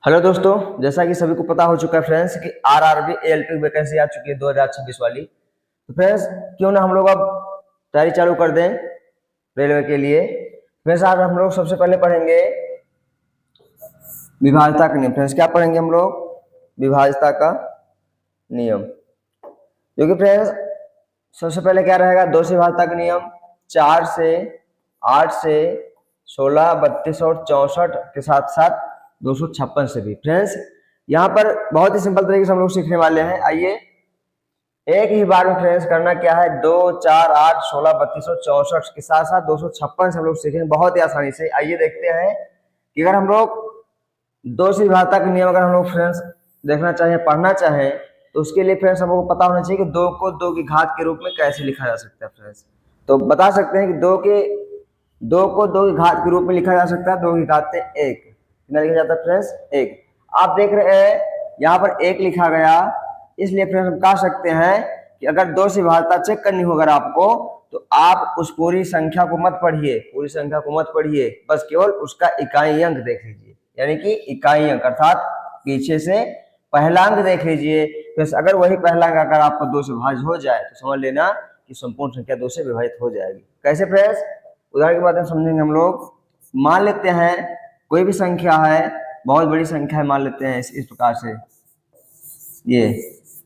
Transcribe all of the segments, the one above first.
Hello दोस्तों, जैसा कि सभी को पता हो चुका है फ्रेंड्स कि आरआरबी एएलपी वैकेंसी आ चुकी है 2026 वाली। तो फ्रेंड्स क्यों ना हम लोग अब तैयारी चालू कर दें रेलवे के लिए। फ्रेंड्स आज हम लोग सबसे पहले पढ़ेंगे विभाज्यता का नियम। फ्रेंड्स क्या पढ़ेंगे हम लोग? विभाज्यता का नियम। क्योंकि फ्रेंड्स सबसे पहले क्या रहेगा? 2 से विभाज्यता का नियम, 4 से, 8 से, 16, 32 और 64 के साथ साथ 256 से भी। फ्रेंड्स यहाँ पर बहुत ही सिंपल तरीके से हम लोग सीखने वाले हैं। आइए एक ही बार में फ्रेंड्स करना क्या है, 2, 4, 8, 16, 32 और 64 के साथ साथ 256 से हम लोग सीखेंगे बहुत ही आसानी से। आइए देखते हैं कि अगर हम लोग 2 से विभाज्यता का नियम अगर हम लोग फ्रेंड्स देखना चाहें, पढ़ना चाहें, तो उसके लिए फ्रेंड्स हम लोग को पता होना चाहिए कि 2 को 2 की घात के रूप में कैसे लिखा जा सकता है। फ्रेंड्स तो बता सकते हैं कि 2 को 2 की घात के रूप में लिखा जा सकता है। 2 की घात 1 कितना लिखा जाता है फ्रेंड्स? 1। आप देख रहे हैं यहाँ पर 1 लिखा गया, इसलिए फ्रेंड्स हम कह सकते हैं कि अगर 2 से विभाज्यता चेक करनी हो अगर आपको, तो आप उस पूरी संख्या को मत पढ़िए, पूरी संख्या को मत पढ़िए, बस केवल उसका इकाई अंक देख लीजिए, यानी कि इकाई अंक अर्थात पीछे से पहला अंक देख लीजिए। फ्रेंड्स अगर वही पहला अंक अगर आपको 2 से विभाज्य हो जाए तो समझ लेना कि संपूर्ण संख्या 2 से विभाजित हो जाएगी। कैसे फ्रेंड्स? उदाहरण के माध्यम समझेंगे हम लोग। मान लेते हैं कोई भी संख्या है, बहुत बड़ी संख्या है, मान लेते हैं इस प्रकार से, ये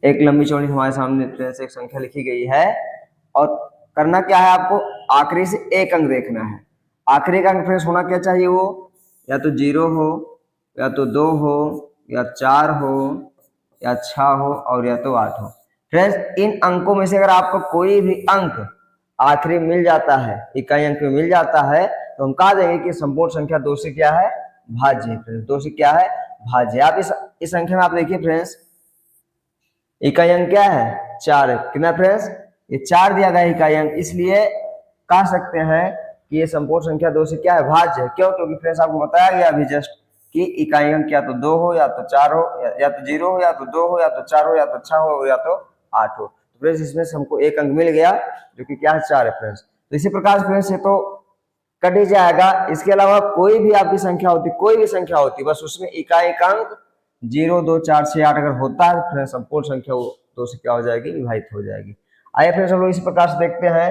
एक लंबी चौड़ी हमारे सामने फ्रेंड्स एक संख्या लिखी गई है, और करना क्या है आपको? आखिरी से एक अंक देखना है। आखिरी का अंक फ्रेंड्स होना क्या चाहिए? वो या तो 0 हो, या तो 2 हो, या 4 हो, या 6 हो, और या तो 8 हो। फ्रेंड्स इन अंकों में से अगर आपको कोई भी अंक आखिरी मिल जाता है, इकाई अंक में मिल जाता है, तो हम कह देंगे कि संपूर्ण संख्या 2 से क्या है? भाज्य। फ्रेंड्स 2 से क्या है? भाज्य। आप इस संख्या में आप देखिए फ्रेंड्स, इकाई अंक क्या है? 4 है। कितना फ्रेंड्स? ये 4 दिया गया इकाई अंक, इसलिए कह सकते हैं कि ये संपूर्ण संख्या 2 से क्या है? भाज्य है। क्यों? क्योंकि फ्रेंड्स आपको बताया गया अभी जस्ट कि इकाई अंक या तो 2 हो, या तो 4 हो, या तो 0 हो, या तो 2 हो, या तो 4 हो, या तो 6 हो, या तो 8 हो। फ्रेंड्स इसमें से हमको एक अंक मिल गया जो कि क्या है? 4 है। फ्रेंड्स तो इसी प्रकार से फ्रेंड्स ये तो कट ही जाएगा। इसके अलावा कोई भी आपकी संख्या होती, कोई भी संख्या होती, बस उसमें इकाई अंक 0, 2, 4, 6, 8 अगर होता है, फिर संपूर्ण संख्या 2 से क्या हो जाएगी? विभाजित हो जाएगी। आइए फ्रेंड्स हम लोग इस प्रकार से देखते हैं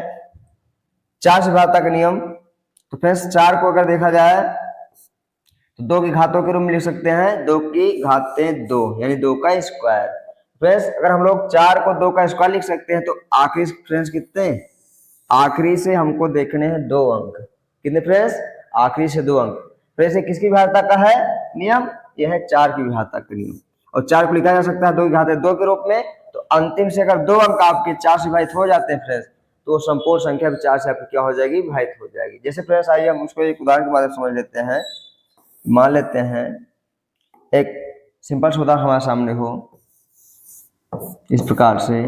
4 से विभाज्यता का नियम। तो फ्रेंड्स 4 को अगर देखा जाए तो 2 की घातों के रूप में लिख सकते हैं, 2 की घातें 2 यानी 2 का स्क्वायर। फ्रेंड्स अगर हम लोग 4 को 2 का स्क्वायर लिख सकते हैं, तो आखिरी फ्रेंड्स कितने? आखिरी से हमको देखने हैं 2 अंक। कितने फ्रेंड्स? आखिरी से 2 अंक। फ्रेंड्स ये किसकी विभाज्यता का है नियम? यह है 4 की विभाज्यता का नियम, और 4 को लिखा जा सकता है 2 की घात 2 के रूप में। तो अंतिम से अगर 2 अंक आपके 4 से विभाजित हो जाते हैं फ्रेंड्स, तो संपूर्ण संख्या भी 4 से आपकी क्या हो जाएगी? विभाजित हो जाएगी। जैसे फ्रेंड्स आइए हम उसको एक उदाहरण के माध्यम से समझ लेते हैं। मान लेते हैं एक सिंपल सा उदाहरण हमारे सामने हो इस प्रकार से।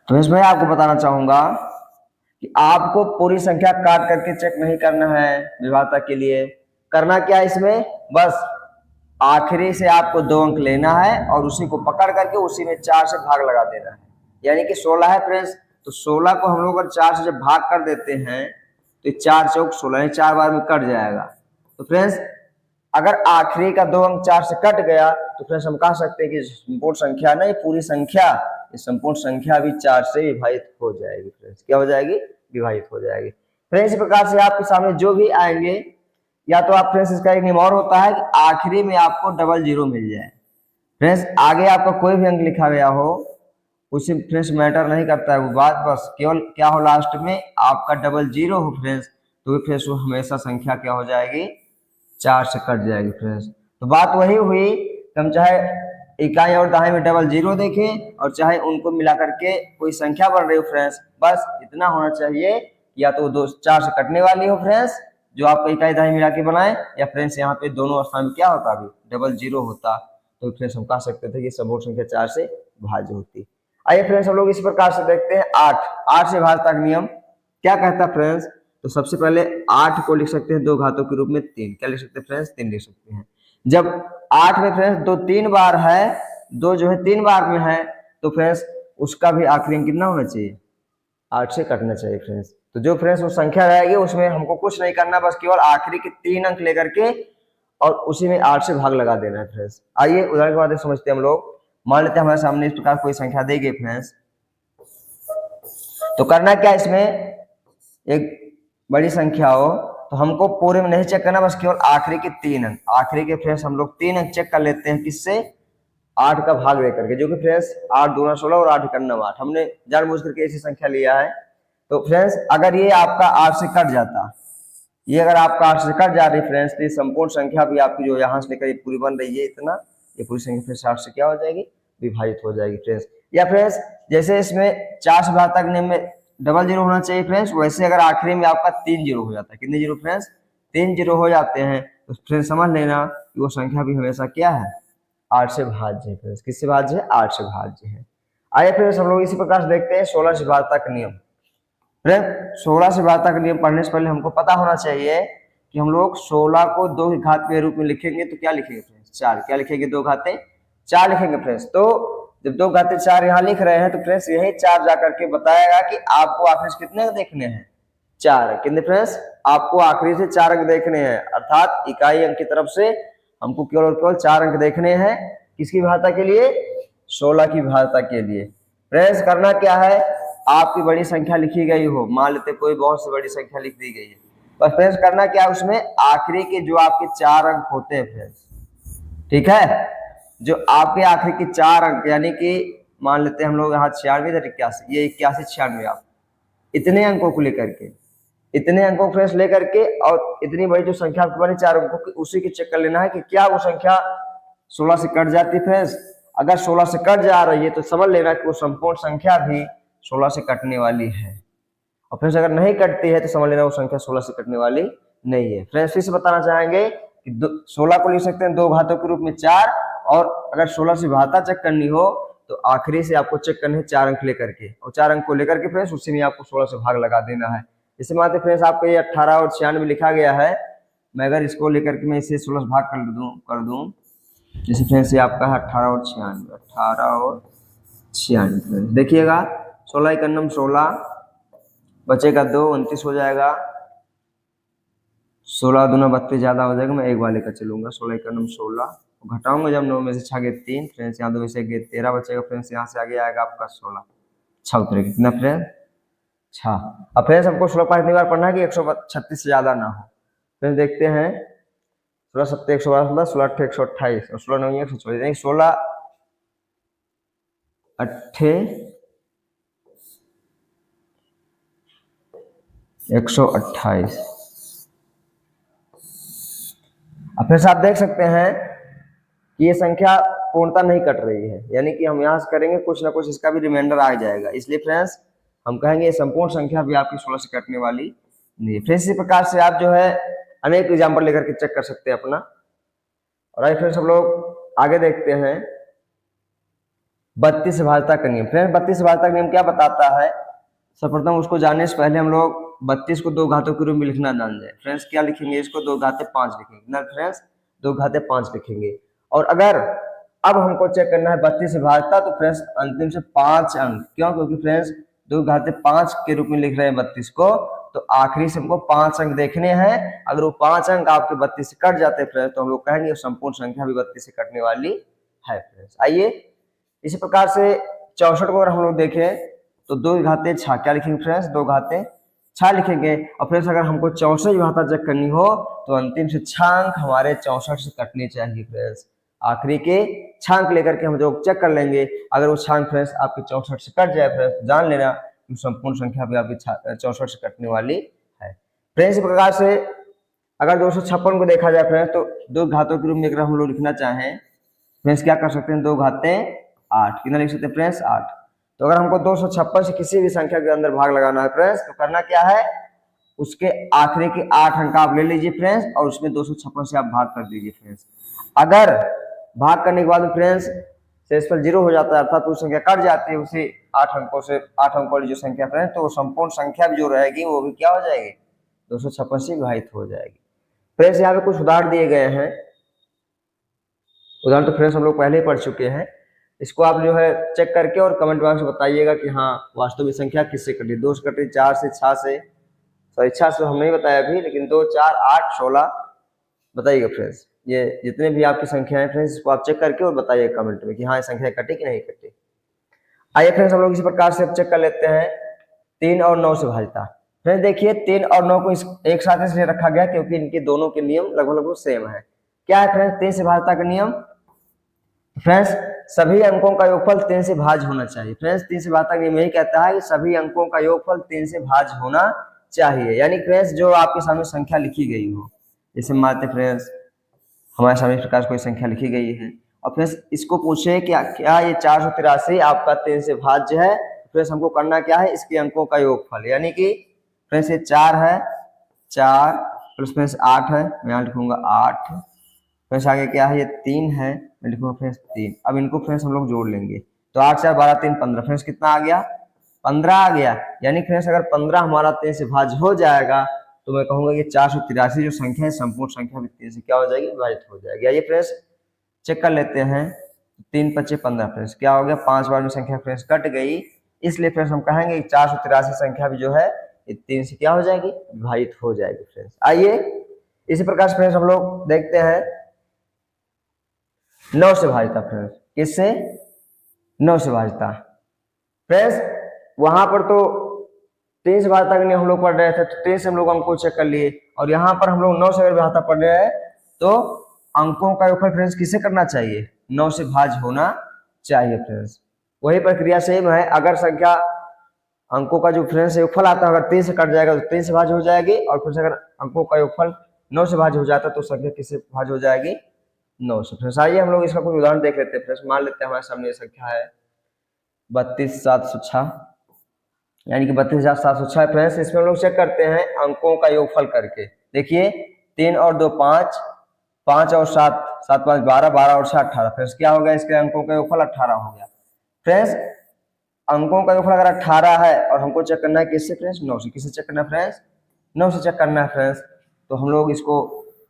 तो मैं आपको बताना चाहूंगा कि आपको पूरी संख्या काट करके चेक नहीं करना है विभाज्यता के लिए। करना क्या है इसमें? बस आखिरी से आपको 2 अंक लेना है और उसी को पकड़ करके उसी में 4 से भाग लगा देना है। यानी कि 16 है फ्रेंड्स, तो 16 को हम लोग अगर 4 से जब भाग कर देते हैं तो 4 चौक 16, 4 बार में कट जाएगा। तो फ्रेंड्स अगर आखिरी का 2 अंक 4 से कट गया, तो फ्रेंड्स हम कह सकते हैं कि संपूर्ण संख्या नहीं, पूरी संख्या, संपूर्ण संख्या भी 4 से विभाजित हो जाएगी। फ्रेंड्स क्या हो जाएगी? विभाजित हो जाएगी। फ्रेंड्स इस प्रकार से आपके सामने जो भी आएंगे, या तो आप फ्रेंड्स इसका एक नियम और होता है कि आखिरी में आपको डबल 0 मिल जाए। फ्रेंड्स आगे आपका कोई भी अंक लिखा गया हो, उससे फ्रेंड्स मैटर नहीं करता है वो बात, बस केवल क्या हो लास्ट में आपका डबल 0 हो फ्रेंड्स, तो फ्रेंड्स वो हमेशा संख्या क्या हो जाएगी? 4 से कट जाएगी। फ्रेंड्स तो बात वही हुई, हम चाहे इकाई और दहाई में डबल 0 देखें और चाहे उनको मिला करके कोई संख्या बन रही हो फ्रेंड्स, बस इतना होना चाहिए, या तो 4 से कटने वाली हो फ्रेंड्स जो आपको इकाई दहाई मिला के बनाए, या फ्रेंड्स यहाँ पे दोनों स्थान में क्या होता अभी? डबल 0 होता। तो फ्रेंड्स हम कह सकते थे कि संपूर्ण संख्या 4 से भाज्य होती। आइए फ्रेंड्स हम लोग इस प्रकार से देखते हैं 8 से विभाज्यता का नियम क्या कहता है फ्रेंड्स। तो सबसे पहले 8 को लिख सकते हैं 2 घातों के रूप में 3। क्या लिख सकते हैं फ्रेंड्स? 3 लिख सकते हैं। जब 8 में फ्रेंड्स 2 3 बार है, 2 जो है 3 बार में है, तो फ्रेंड्स उसका भी आखिरी अंक कितना होना चाहिए? 8 से कटना चाहिए फ्रेंड्स। तो जो फ्रेंड्स वो संख्या रहेगी उसमें हमको कुछ नहीं करना, बस केवल आखिरी के 3 अंक लेकर के और उसी में 8 से भाग लगा देना है फ्रेंड्स। आइए उदाहरण के बाद समझते हैं हम लोग। मान लेते हैं हमारे सामने इस प्रकार कोई संख्या दी गई फ्रेंड्स, तो करना क्या, इसमें एक बड़ी संख्या हो तो हमको पूरे में नहीं चेक करना, बस केवल आखिरी के 3 अंक, आखिरी के फ्रेंड्स हम लोग 3 अंक चेक कर लेते हैं किससे, 8 का भाग लेकर के, जो कि फ्रेंड्स 8 दूना 16 और 8 एकम 8, हमने जानबूझ करके ऐसी संख्या लिया है। तो फ्रेंड्स अगर ये आपका 8 से कट जाता, ये अगर आपका 8 से कट जा रही फ्रेंड्स, तो ये संपूर्ण संख्या भी आपकी जो यहाँ से लेकर ये पूरी बन रही है इतना, ये पूरी संख्या फिर 8 से क्या हो जाएगी, विभाजित हो जाएगी फ्रेंड्स। या फ्रेंड्स जैसे इसमें 4 से भाग नियम में डबल जीरो होना चाहिए फ्रेंड्स, वैसे अगर आखिरी में आपका 3 जीरो हो जाता है, कितने जीरो फ्रेंड्स, 3 जीरो हो जाते हैं, तो फ्रेंड्स समझ लेना कि वो संख्या भी हमेशा क्या है, 8 से भाज्य है फ्रेंड्स। किससे भाज्य है, 8 से भाज्य है। आइए फ्रेंड्स हम लोग इसी प्रकार से देखते हैं 16 से भाज्यता का नियम। फ्रेंड्स 16 से भाज्यता का नियम पढ़ने से पहले हमको पता होना चाहिए कि हम लोग 16 को 2 की घात के रूप में लिखेंगे तो क्या लिखेंगे फ्रेंड्स, 4। क्या लिखेंगे, 2 घातें 4 लिखेंगे फ्रेंड्स। तो जब 2 घातें 4 यहाँ लिख रहे हैं तो फ्रेंड्स यही 4 जाकर के बताएगा कि आपको आखिरी से कितने अंक देखने हैं, 4। कितने फ्रेंड्स, आपको आखिरी से 4 अंक देखने हैं, अर्थात इकाई अंक की तरफ से हमको केवल और केवल 4 अंक देखने हैं। किसकी भाज्यता के लिए, 16 की भाज्यता के लिए। फ्रेंड्स करना क्या है, आपकी बड़ी संख्या लिखी गई हो, मान लेते कोई बहुत सी बड़ी संख्या लिख दी गई है, बस फ्रेंड्स करना क्या, उसमें आखिरी के जो आपके 4 अंक होते हैं फ्रेंड्स, ठीक है, जो आपके आखिरी के 4 अंक, यानी कि मान लेते हैं हम लोग यहाँ 96 81, ये 81 96, आप इतने अंकों को लेकर के, इतने अंकों फ्रेंड्स लेकर के, और इतनी बड़ी जो संख्या बनी 4 अंकों की, उसी की चेक कर लेना है कि क्या वो संख्या 16 से कट जाती है फ्रेंड्स। अगर 16 से कट जा रही है तो समझ लेना कि वो संपूर्ण संख्या भी 16 से कटने वाली है, और फ्रेंड्स अगर नहीं कटती है तो समझ लेना वो संख्या 16 से कटने वाली नहीं है। फ्रेंड्स फिर से बताना चाहेंगे कि 16 को लिख सकते हैं 2 घातों के रूप में 4, और अगर 16 से भाज्यता चेक करनी हो तो आखिरी से आपको चेक करने है 4 अंक लेकर के, और 4 अंक को लेकर के फ्रेंड्स उसी में आपको 16 से भाग लगा देना है। इसे मानते फ्रेंड्स आपको ये 18 और 96 लिखा गया है, मैं अगर इसको लेकर के मैं इसे 16 से भाग कर दूं, जैसे फ्रेंड्स ये आपका है 18 और 96, देखिएगा 16 एकम 16, बचेगा 2, 29 हो जाएगा, 16 दूना 32 ज्यादा हो जाएगा, मैं एक बार लेकर चलूंगा, 16 एकम 16 घटाऊंगा जब 9 में से 6 गए 3 फ्रेंड्स, यहाँ 2 में से गए 13 बचेगा फ्रेंड्स, यहाँ से आगे आएगा आपका 16, 6 उतरेगा, कितना फ्रेंड्स 6। अब फ्रेंड्स हमको 16 पाँच बार पढ़ना है कि 136 से ज्यादा ना हो। फ्रेंड्स देखते हैं 16 7 112, 16 8 128 और 16 9 124, 16 8 128। अब फिर आप देख सकते हैं कि ये संख्या पूर्णता नहीं कट रही है, यानी कि हम यहाँ से करेंगे कुछ ना कुछ इसका भी रिमाइंडर आ जाएगा, इसलिए फ्रेंड्स हम कहेंगे ये संपूर्ण संख्या भी आपकी 16 से कटने वाली नहीं। फ्रेंड्स इसी प्रकार से आप जो है अनेक एग्जाम्पल लेकर के चेक कर सकते हैं अपना। और आइए फ्रेंड्स हम लोग आगे देखते हैं 32 से भाज्यता का नियम। फ्रेंड्स 32 से भाज्यता का नियम क्या बताता है, सर्वप्रथम उसको जानने से पहले हम लोग 32 को 2 घातों के रूप में लिखना जान जाए। फ्रेंड्स क्या लिखेंगे, इसको 2 घाते 5 लिखेंगे ना फ्रेंड्स, 2 घाते 5 लिखेंगे। और अगर अब हमको चेक करना है 32 से भाज्यता, तो फ्रेंड्स अंतिम से 5 अंक, क्यों, क्योंकि फ्रेंड्स 2 घाते 5 के रूप में लिख रहे हैं 32 को, तो आखिरी से हमको 5 अंक देखने हैं। अगर वो 5 अंक आपके 32 से कट जाते हैं फ्रेंड्स, तो हम लोग कहेंगे संपूर्ण संख्या भी 32 से कटने वाली है फ्रेंड्स। आइए इसी प्रकार से 64 को अगर हम लोग देखें तो 2 घाते 6, क्या लिखेंगे फ्रेंड्स, 2 घाते 6 लिखेंगे। और फ्रेंड्स अगर हमको 64 की भाज्यता चेक करनी हो तो अंतिम से 6 अंक हमारे 64 से कटने चाहिए फ्रेंड्स, आखिरी के 6 अंक लेकर के हम जो चेक कर लेंगे। अगर वो 6 अंक फ्रेंड्स आपके 64 से कट जाए फ्रेंड्स, जान लेना कि संपूर्ण संख्या भी आपकी 64 से कटने वाली है। फ्रेंड्स इस प्रकार से अगर 256 को देखा जाए फ्रेंड्स, तो 2 घातों के रूप में अगर हम लोग लिखना चाहें फ्रेंड्स, क्या कर सकते हैं, 2 घाते 8, कितना लिख सकते हैं फ्रेंड्स 8। तो अगर हमको 256 से किसी भी संख्या के अंदर भाग लगाना है फ्रेंड्स, तो करना क्या है, उसके आखिरी के 8 अंक आप ले लीजिए फ्रेंड्स, और उसमें 256 से आप भाग कर दीजिए फ्रेंड्स। अगर भाग करने के बाद फ्रेंड्स शेषफल 0 हो जाता है, अर्थात वो संख्या कट जाती है उसी 8 अंकों से, 8 अंकों वाली जो संख्या फ्रेंड्स, तो संपूर्ण संख्या भी जो रहेगी वो भी क्या हो जाएगी, 256 से विभाजित हो जाएगी। फ्रेंड्स यहाँ पे कुछ उदाहरण दिए गए हैं, उदाहरण तो फ्रेंड्स हम लोग पहले ही पढ़ चुके हैं। इसको आप जो है चेक करके और कमेंट बॉक्स में बताइएगा कि हाँ वास्तव में संख्या किससे कटी, 2 से कटी, 4 से, 6 से, सॉरी 6 से हम नहीं बताया अभी, लेकिन 2 4 8 16 बताइएगा फ्रेंड्स। ये जितने भी आपकी संख्या है फ्रेंड्स, इसको आप चेक करके और बताइए कमेंट में कि हाँ ये संख्या कटी कि नहीं कटी। आइए फ्रेंड्स हम लोग इसी प्रकार से चेक कर लेते हैं 3 और 9 से भाजता। फ्रेंड्स देखिए 3 और 9 को एक साथ इसलिए रखा गया क्योंकि इनके दोनों के नियम लगभग सेम है। क्या है फ्रेंड्स 3 से भाजता का नियम? फ्रेंड्स सभी अंकों का योगफल 3 से भाज्य होना चाहिए। फ्रेंड्स 3 से भाजता का नियम यही कहता है कि सभी अंकों का योगफल 3 से भाज्य होना चाहिए। यानी फ्रेंड्स जो आपके सामने संख्या लिखी गई हो, जैसे मानते फ्रेंड्स हमारे सामने इस प्रकार कोई संख्या लिखी गई है और फ्रेंड्स इसको पूछे कि क्या ये 483 आपका 3 से भाज्य है, फ्रेंड्स हमको करना क्या है, इसके अंकों का योगफल। यानी कि फ्रेंड्स ये 4 है, 4 प्लस फ्रेंड्स 8 है, मैं यहाँ लिखूंगा 8, फ्रेंड्स आगे क्या है, ये 3 है, मैं लिखूंगा फ्रेंड्स 3। अब इनको फ्रेंड्स हम लोग जोड़ लेंगे तो 8 4 12 3 15, फ्रेंड्स कितना आ गया, 15 आ गया। यानी फ्रेंड्स अगर 15 हमारा 3 से भाज्य हो जाएगा तो मैं कहूंगा कि 483 जो संख्या है संपूर्ण संख्या भी 3 से क्या हो जाएगी, विभाजित हो जाएगी। आइए फ्रेंड्स चेक कर लेते हैं, 3 5 15 फ्रेंड्स क्या हो गया, 5 बार में संख्या फ्रेंड्स कट गई, इसलिए फ्रेंड्स हम कहेंगे 483 संख्या भी जो है ये 3 से क्या हो जाएगी, विभाजित हो जाएगी। फ्रेंड्स आइए इसी प्रकार से फ्रेंड्स हम लोग देखते हैं 9 से भाजता। फ्रेंड्स किससे, 9 से भाजता। फ्रेंड्स वहां पर तो 3 से भाजता के लिए हम लोग पढ़ रहे थे तो 3 से हम लोग अंकों चेक कर लिए, और यहाँ पर हम लोग 9 से अगर भाजता पढ़ रहे हैं तो अंकों का योगफल फ्रेंड्स किसे करना चाहिए, 9 से भाज्य होना चाहिए। फ्रेंड्स वही प्रक्रिया सेम है, अगर संख्या अंकों का जो फ्रेंड्स योगफल आता है अगर 3 से कट जाएगा तो 3 से भाज्य हो जाएगी, और फिर अगर अंकों का योगफल 9 से भाज्य हो जाता है तो संख्या किससे भाज्य हो जाएगी, 9 से। फ्रेंड्स आइए हम लोग इसका कुछ उदाहरण देख लेते हैं। फ्रेंड्स मान लेते हैं हमारे सामने संख्या है 32,706, यानी कि 32,706। फ्रेंड्स इसमें हम लोग चेक करते हैं अंकों का योगफल करके। देखिए 3 और 2 5, 5 और 7, 7 5 12, 12 और 6 18। फ्रेंड्स क्या हो गया, इसके अंकों का योगफल 18 हो गया। फ्रेंड्स अंकों का योगफल अगर 18 है और हमको चेक करना है किससे फ्रेंड्स, 9 से। किससे चेक करना है फ्रेंड्स, 9 से चेक करना है। फ्रेंड्स तो हम लोग इसको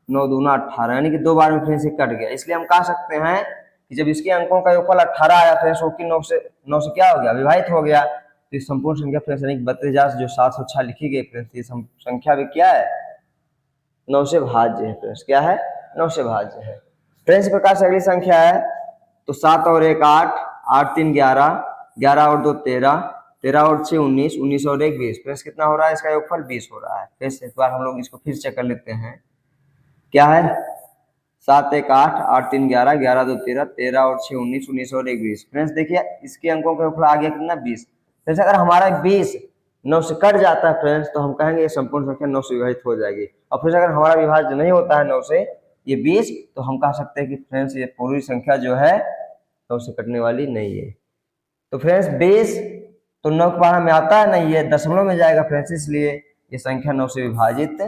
9 दूना 18, यानी कि 2 बार में फ्रेंड्स कट गया, इसलिए हम कह सकते हैं कि जब इसके अंकों का योगफल 18 आया फ्रेंड्स वो कि 9 से क्या हो गया, विभाजित हो गया। तो संपूर्ण संख्या फ्रेंड्स यानी 32,000 जो 706 लिखी गई फ्रेंड्स, ये संख्या भी क्या है, 9 से भाज्य है। फ्रेंड्स क्या है, 9 से भाज्य है। फ्रेंड्स इस प्रकार से अगली संख्या है तो 7 और 1 8, 8 3 11, 11 और 2 13, 13 और 6 19, 19 और 1 20। फ्रेंड्स कितना हो रहा है, इसका योगफल 20 हो रहा है। फ्रेंड्स इस बार हम लोग इसको फिर चेक कर लेते हैं, क्या है 7 1 8, 8 3 11, 11 2 13, 13 और 6 19, 19 और 1 20। फ्रेंड्स देखिए इसके अंकों का योगफल आ गया कितना, 20। फ्रेंड्स अगर हमारा 20 9 से कट जाता है फ्रेंड्स तो हम कहेंगे ये संपूर्ण संख्या 9 से विभाजित हो जाएगी। और फिर अगर हमारा विभाज्य नहीं होता है 9 से ये 20, तो हम कह सकते हैं कि फ्रेंड्स ये पूरी संख्या जो है 9 से कटने वाली नहीं है। तो फ्रेंड्स 20 तो 9 के बाहर में आता है नहीं है, दशमलव में जाएगा फ्रेंड्स, इसलिए ये संख्या 9 से विभाजित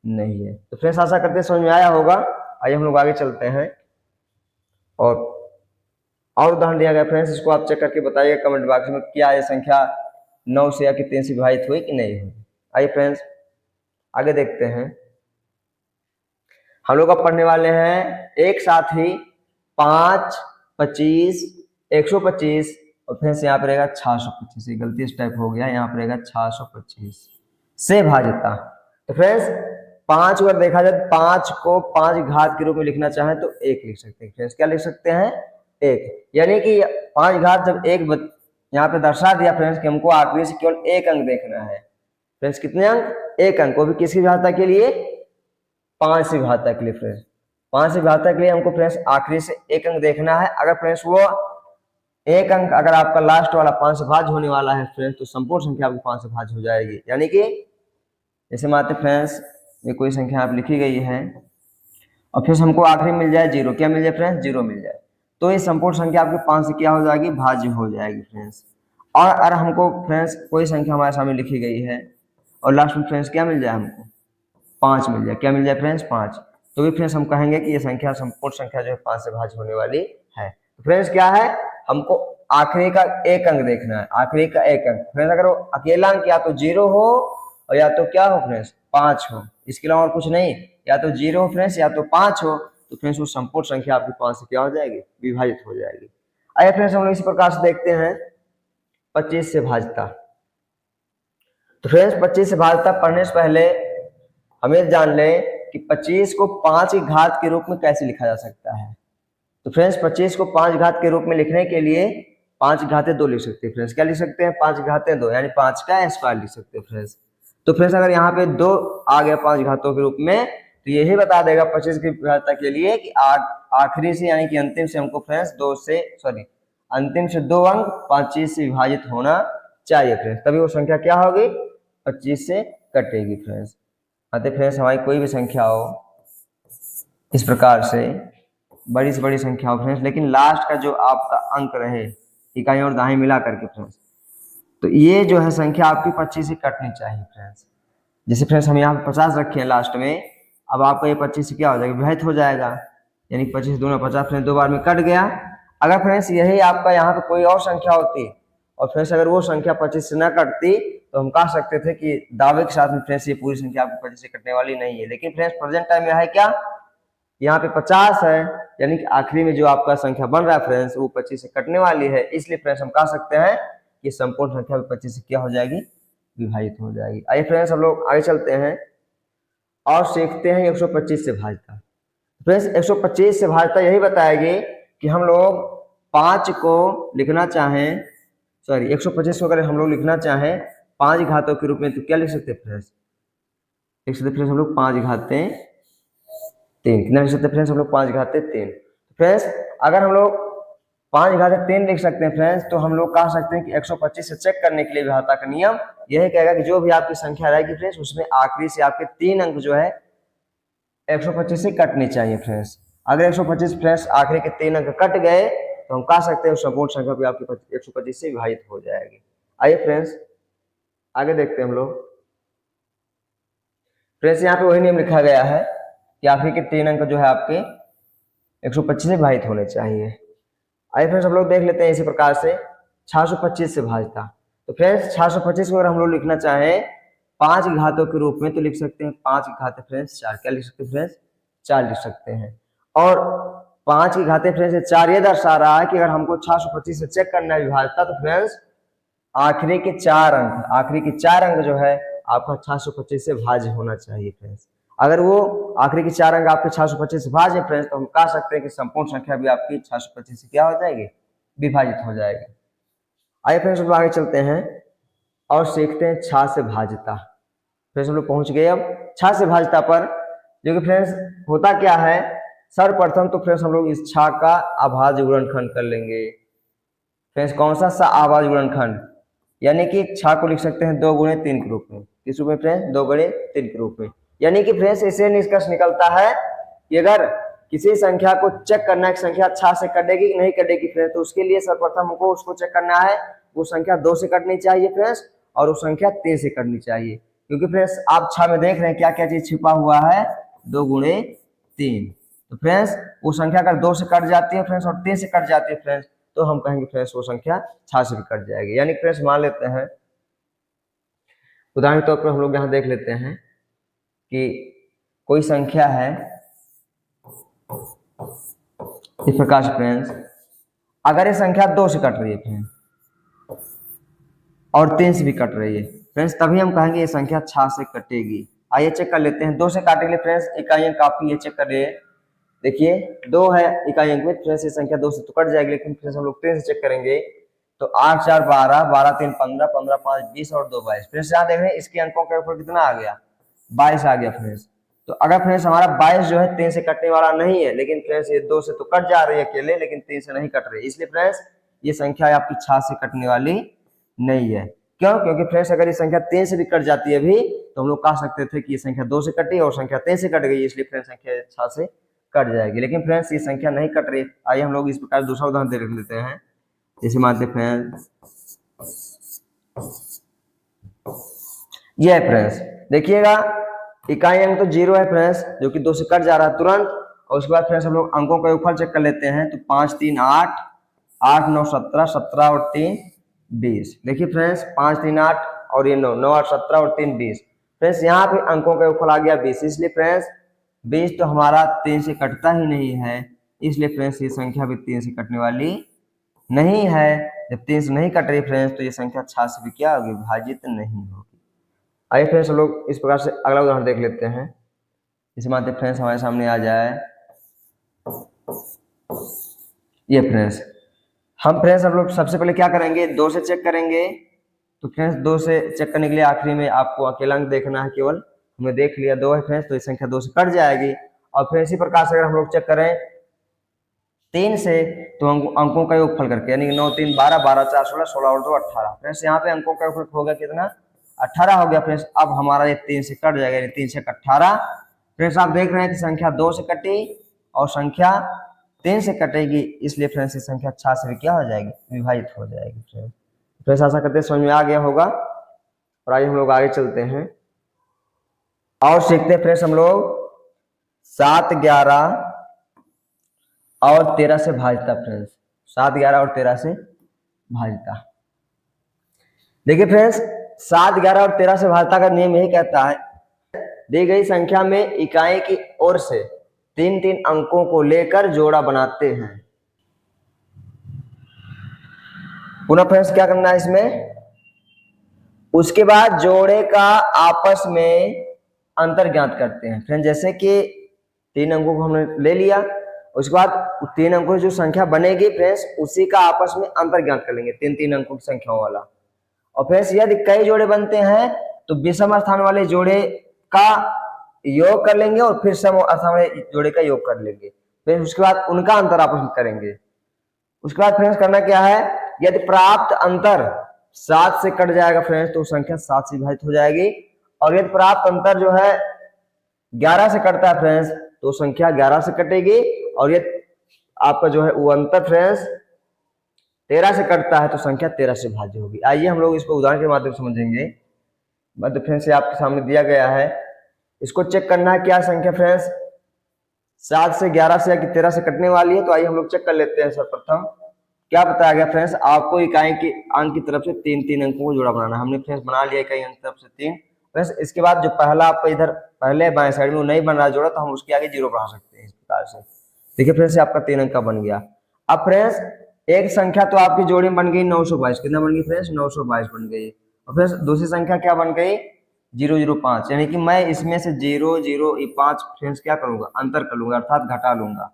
नहीं है। तो फ्रेंड्स आशा करते हैं समझ में आया होगा। आइए हम लोग आगे चलते हैं और उदाहरण दिया गया फ्रेंड्स, इसको आप चेक करके बताइएगा कमेंट बॉक्स में, क्या ये संख्या 9 से या कि 3 से विभाजित हुई कि नहीं हुई। आइए फ्रेंड्स आगे देखते हैं, हम लोग अब पढ़ने वाले हैं एक साथ ही 5 25 125 और फ्रेंड्स यहाँ पर रहेगा 625। ये गलती इस टाइप हो गया, यहाँ पर रहेगा 625 से भाजता। तो फ्रेंड्स 5 अगर देखा जाए 5 को 5 घात के रूप में लिखना चाहें तो 1 लिख सकते हैं। फ्रेंड्स क्या लिख सकते हैं, 1, यानी कि 5 घात जब 1 यहाँ पे दर्शा दिया फ्रेंड्स कि हमको आखिरी से केवल 1 अंक देखना है। फ्रेंड्स कितने अंक, 1 अंक, वो भी किसकी विभाजता के लिए, 5 से विभाजता के लिए। फ्रेंड्स 5 से विभाजता के लिए हमको फ्रेंड्स आखिरी से 1 अंक देखना है। अगर फ्रेंड्स वो 1 अंक अगर आपका लास्ट वाला 5 से भाज्य होने वाला है फ्रेंड्स तो संपूर्ण संख्या आपकी 5 से भाज्य हो जाएगी। यानी कि जैसे मानते फ्रेंड्स ये कोई संख्या आप लिखी गई है और फिर हमको आखिरी मिल जाए 0, क्या मिल जाए फ्रेंड्स, 0 मिल जाए, तो ये संपूर्ण संख्या आपकी 5 से क्या हो जाएगी, भाज्य हो जाएगी। फ्रेंड्स और अगर हमको फ्रेंड्स कोई संख्या हमारे सामने लिखी गई है और लास्ट में फ्रेंड्स क्या मिल जाए, हमको 5 मिल जाए, क्या मिल जाए फ्रेंड्स, 5, तो भी फ्रेंड्स हम कहेंगे कि ये संख्या संपूर्ण संख्या जो है 5 से भाज्य होने वाली है। तो फ्रेंड्स क्या है, हमको आखिरी का 1 अंक देखना है, आखिरी का 1 अंक। फ्रेंड्स अगर वो अकेला अंक या तो 0 हो और या तो क्या हो फ्रेंड्स 5 हो, इसके अलावा और कुछ नहीं, या तो 0 हो फ्रेंड्स या तो 5 हो, तो फ्रेंड्स वो संपूर्ण संख्या आपकी 5 से क्या हो जाएगी, विभाजित हो जाएगी। आइए फ्रेंड्स हम लोग इसी प्रकार से देखते हैं 25 से भाजता। तो फ्रेंड्स 25 से भाजता पढ़ने से पहले हमें जान लें कि 25 को 5 की घात के रूप में कैसे लिखा जा सकता है। तो फ्रेंड्स 25 को 5 घात के रूप में लिखने के लिए 5 घातें 2 लिख सकते हैं फ्रेंड्स। क्या लिख सकते हैं? 5 घातें 2 यानी 5 का स्क्वायर लिख सकते हैं फ्रेंड्स। तो फ्रेंड्स अगर यहाँ पे 2 आ गया 5 घातों के रूप में तो यही बता देगा 25 की घात के लिए कि आखिरी से यानी कि अंतिम से हमको फ्रेंड्स अंतिम से 2 अंक 25 से विभाजित होना चाहिए फ्रेंड्स, तभी वो संख्या क्या होगी? 25 से कटेगी फ्रेंड्स। आते फ्रेंड्स हमारी कोई भी संख्या हो इस प्रकार से बड़ी से बड़ी संख्या हो फ्रेंड्स, लेकिन लास्ट का जो आपका अंक रहे इकाई और दहाई मिला करके फ्रेंड्स, तो ये जो है संख्या आपकी 25 से कटनी चाहिए फ्रेंड्स। जैसे फ्रेंड्स हम यहाँ पे 50 रखे हैं लास्ट में, अब आपका ये 25 से क्या हो जाएगा? विभाजित हो जाएगा, यानी 25 दूना 50 फ्रेंड्स 2 बार में कट गया। अगर फ्रेंड्स यही आपका यहाँ पे कोई और संख्या होती और फ्रेंड्स अगर वो संख्या 25 से न कटती तो हम कह सकते थे कि दावे के साथ में फ्रेंड्स ये पूरी संख्या आपको 25 से कटने वाली नहीं है। लेकिन फ्रेंड्स प्रेजेंट टाइम में है क्या? यहाँ पे 50 है, यानी कि आखिरी में जो आपका संख्या बन रहा है फ्रेंड्स वो 25 से कटने वाली है, इसलिए फ्रेंड्स हम कह सकते हैं कि संपूर्ण संख्या 25 से क्या हो जाएगी? विभाजित हो जाएगी। आइए फ्रेंड्स हम लोग आगे चलते हैं और सीखते हैं 125 से भाजता। फ्रेंड्स 125 से भाजता यही बताएगी कि हम लोग 5 को लिखना चाहें, 125 को अगर हम लोग लिखना चाहें 5 घातों के रूप में तो क्या लिख सकते हैं फ्रेंड्स? लिख सकते फ्रेंड्स हम लोग 5 घातें 3। कितना लिख सकते हैं फ्रेंड्स हम लोग? 5 घातें 3। फ्रेंड्स अगर हम लोग 5 घातें 3 लिख सकते हैं फ्रेंड्स तो हम लोग कह सकते हैं कि 125 से चेक करने के लिए विधाता का नियम यही कहेगा कि जो भी आपकी संख्या रहेगी फ्रेंड्स उसमें आखिरी से आपके 3 अंक जो है 125 से कटने चाहिए फ्रेंड्स। अगर 125 फ्रेंड्स आखिरी के 3 अंक कट गए तो हम कह सकते हैं संपूर्ण संख्या भी आपकी 125 से विभाजित हो जाएगी। आइए फ्रेंड्स आगे देखते हैं हम लोग। फ्रेंड्स यहाँ पे वही नियम लिखा गया है कि आखिरी के 3 अंक जो है आपके 125 से विभाजित होने चाहिए। आइए फ्रेंड्स हम लोग देख लेते हैं इसी प्रकार से 625 से भाजता। तो फ्रेंड्स 625 को अगर हम लोग लिखना चाहें 5 घातों के रूप में तो लिख सकते हैं 5 की घातें फ्रेंड्स 4। क्या लिख सकते हैं फ्रेंड्स? 4 लिख सकते हैं। और 5 की घातें फ्रेंड्स 4 ये दर्शा रहा है कि अगर हमको 625 से चेक करना है विभाजता तो फ्रेंड्स आखिरी के 4 अंक जो है आपका 625 से भाज्य होना चाहिए फ्रेंड्स। अगर वो आखिरी के 4 अंक आपके 625 से भाज्य फ्रेंड्स तो हम कह सकते हैं कि संपूर्ण संख्या भी आपकी 625 से क्या हो जाएगी? विभाजित हो जाएगी। आइए फ्रेंड्स हम लोग आगे चलते हैं और सीखते हैं 6 से भाजता। फ्रेंड्स हम लोग पहुंच गए अब 6 से भाजता पर, जो कि फ्रेंड्स होता क्या है? सर्वप्रथम तो फ्रेंड्स हम लोग इस 6 का अभाज्य गुणनखंड कर लेंगे। फ्रेंड्स कौन सा अभाज्य गुणनखंड? यानी कि 6 को लिख सकते हैं 2 गुणे 3 के रूप में। किस रूप में फ्रेंड्स? 2 गुणे 3 के रूप में। यानी कि फ्रेंड्स इसे निष्कर्ष निकलता है कि अगर किसी संख्या को चेक करना है कि संख्या 6 से कटेगी कि नहीं कटेगी फ्रेंड्स, तो उसके लिए सर्वप्रथम हमको उसको चेक करना है वो संख्या 2 से कटनी चाहिए फ्रेंड्स और वो संख्या 3 से कटनी चाहिए। क्योंकि फ्रेंड्स आप 6 में देख रहे हैं क्या क्या चीज छिपा हुआ है? 2 गुणे 3। तो फ्रेंड्स वो संख्या अगर 2 से कट जाती है फ्रेंड्स और 3 से कट जाती है फ्रेंड्स तो हम कहेंगे फ्रेंड्स वो संख्या 6 से भी कट जाएगी। यानी फ्रेंड्स मान लेते हैं उदाहरण के तौर पर हम लोग यहाँ देख लेते हैं कि कोई संख्या है इस प्रकार से फ्रेंड्स, अगर ये संख्या 2 से कट रही है फ्रेंड्स और 3 से भी कट रही है फ्रेंड्स तभी हम कहेंगे ये संख्या 6 से कटेगी। आइए चेक कर लेते हैं 2 से काटने के लिए फ्रेंड्स इकाई अंक काफी है, चेक कर रहे हैं। देखिए 2 है इकाई अंक में फ्रेंड्स ये संख्या 2 से तो कट जाएगी, लेकिन फ्रेंड्स हम लोग 3 से चेक करेंगे तो 8 4 12, 12 3 15, 15 5 20 और 2 22। फ्रेंड्स यहाँ देख रहे हैं इसके अंकों के ऊपर कितना आ गया? 22 आ गया फ्रेंड्स। तो अगर फ्रेंड्स हमारा 22 जो है 3 से कटने वाला नहीं है, लेकिन फ्रेंड्स ये 2 से तो कट जा रही है अकेले, लेकिन 3 से नहीं कट रही, इसलिए फ्रेंड्स ये संख्या आपकी 6 से कटने वाली नहीं है। क्यों? क्योंकि फ्रेंड्स अगर ये संख्या 3 से भी कट जाती है अभी तो हम लोग कह सकते थे कि ये संख्या 2 से कटी और संख्या 3 से कट गई, इसलिए फ्रेंड्स संख्या 6 से कट जाएगी। लेकिन फ्रेंड्स ये संख्या नहीं कट रही। आइए हम लोग इस प्रकार दूसरा उदाहरण देख लेते हैं। जैसे मानते फ्रेंड्स ये है फ्रेंड्स, देखिएगा इकाई अंक तो 0 है फ्रेंड्स जो कि 2 से कट जा रहा है तुरंत, और उसके बाद फ्रेंड्स हम लोग अंकों का योगफल चेक कर लेते हैं। तो 5 3 8, 8 9 17, 17 और 3 20। देखिए फ्रेंड्स 5 3 8 और ये 9, 9 8 17 और 3 20। फ्रेंड्स यहाँ पे अंकों का योगफल आ गया 20, इसलिए फ्रेंड्स 20 तो हमारा 3 से कटता ही नहीं है, इसलिए फ्रेंड्स ये संख्या भी 3 से कटने वाली नहीं है। जब 3 से नहीं कट रही फ्रेंड्स तो ये संख्या 6 से भी क्या होगी? विभाजित नहीं होगी। आइए फ्रेंड्स हम लोग इस प्रकार से अगला उदाहरण देख लेते हैं। इसे मानते फ्रेंड्स हमारे सामने आ जाए ये फ्रेंड्स। हम लोग सबसे पहले क्या करेंगे, 2 से चेक करेंगे। तो फ्रेंड्स 2 से चेक करने के लिए आखिरी में आपको अकेला अंक देखना है केवल। हमने देख लिया 2 है फ्रेंड्स, तो ये संख्या 2 से कट जाएगी। और फिर इसी प्रकार से अगर हम लोग चेक करें 3 से, तो अंकों का योगफल करके, यानी 9 3 12, 12 4 16, 16 और 2 18। फ्रेंड्स यहाँ पे अंकों का योगफल हो गया कितना, 18 हो गया फ्रेंड्स। अब हमारा ये 3 से कट जाएगा, 3 से 18। फ्रेंड्स आप देख रहे हैं कि संख्या 2 से कटी और संख्या 3 से कटेगी, इसलिए फ्रेंड्स ये संख्या 6 से भी क्या हो जाएगी, विभाजित हो जाएगी। फ्रेंड्स आशा करते हैं समझ में आ गया होगा। और आइए हम लोग आगे चलते हैं और सीखते हैं फ्रेंड्स हम लोग 7 11 और 13 से भाजता। फ्रेंड्स 7 11 और 13 से भाजता। देखिए फ्रेंड्स 7 11 और 13 से भाजता का नियम यही कहता है, दी गई संख्या में इकाई की ओर से 3-3 अंकों को लेकर जोड़ा बनाते हैं। पुनः फ्रेंड्स क्या करना है इसमें, उसके बाद जोड़े का आपस में अंतर ज्ञात करते हैं। फ्रेंड्स जैसे कि 3 अंकों को हमने ले लिया, उसके बाद 3 अंकों की जो संख्या बनेगी फ्रेंड्स उसी का आपस में अंतर ज्ञात कर लेंगे, 3-3 अंकों की संख्याओं वाला। और फ्रेंड्स यदि कई जोड़े बनते हैं तो विषम स्थान वाले जोड़े का योग कर लेंगे और फिर सम स्थान वाले जोड़े का योग कर लेंगे। फिर उसके बाद उनका अंतर आपस में करेंगे। उसके बाद फ्रेंड्स करना क्या है, यदि प्राप्त अंतर 7 से कट जाएगा फ्रेंड्स तो संख्या 7 से विभाजित हो जाएगी। और यदि प्राप्त अंतर जो है 11 से कटता है फ्रेंड्स तो संख्या 11 से कटेगी। और ये आपका जो है वो अंतर फ्रेंड्स 13 से कटता है तो संख्या 13 से भाज्य होगी। आइए हम लोग इसको उदाहरण के माध्यम से समझेंगे। मतलब फ्रेंड्स ये आपके सामने दिया गया है, इसको चेक करना है क्या संख्या फ्रेंड्स 7 से 11 से या 13 से कटने वाली है। तो आइए हम लोग चेक कर लेते हैं। सर्वप्रथम क्या बताया गया फ्रेंड्स, आपको इकाई के अंक की तरफ से 3-3 अंकों को जोड़ा बनाना है। हमने फ्रेंड्स बना लिया इकाई अंक की तरफ से 3 फ्रेंड्स। इसके बाद जो पहला आपको इधर पहले बाएं साइड में वो नहीं बन रहा जोड़ा, तो हम उसके आगे 0 बढ़ा सकते हैं इस प्रकार से। देखिए फ्रेंड्स आपका 3 अंक का बन गया। अब फ्रेंड्स एक संख्या तो आपकी जोड़ी में बन गई 922, कितना बन गई फ्रेंड्स 922 बन गई। और फ्रेंड्स दूसरी संख्या क्या बन गई 005, यानी कि मैं इसमें से 0 0 5 फ्रेंड्स क्या करूंगा, अंतर कर लूंगा अर्थात घटा लूंगा।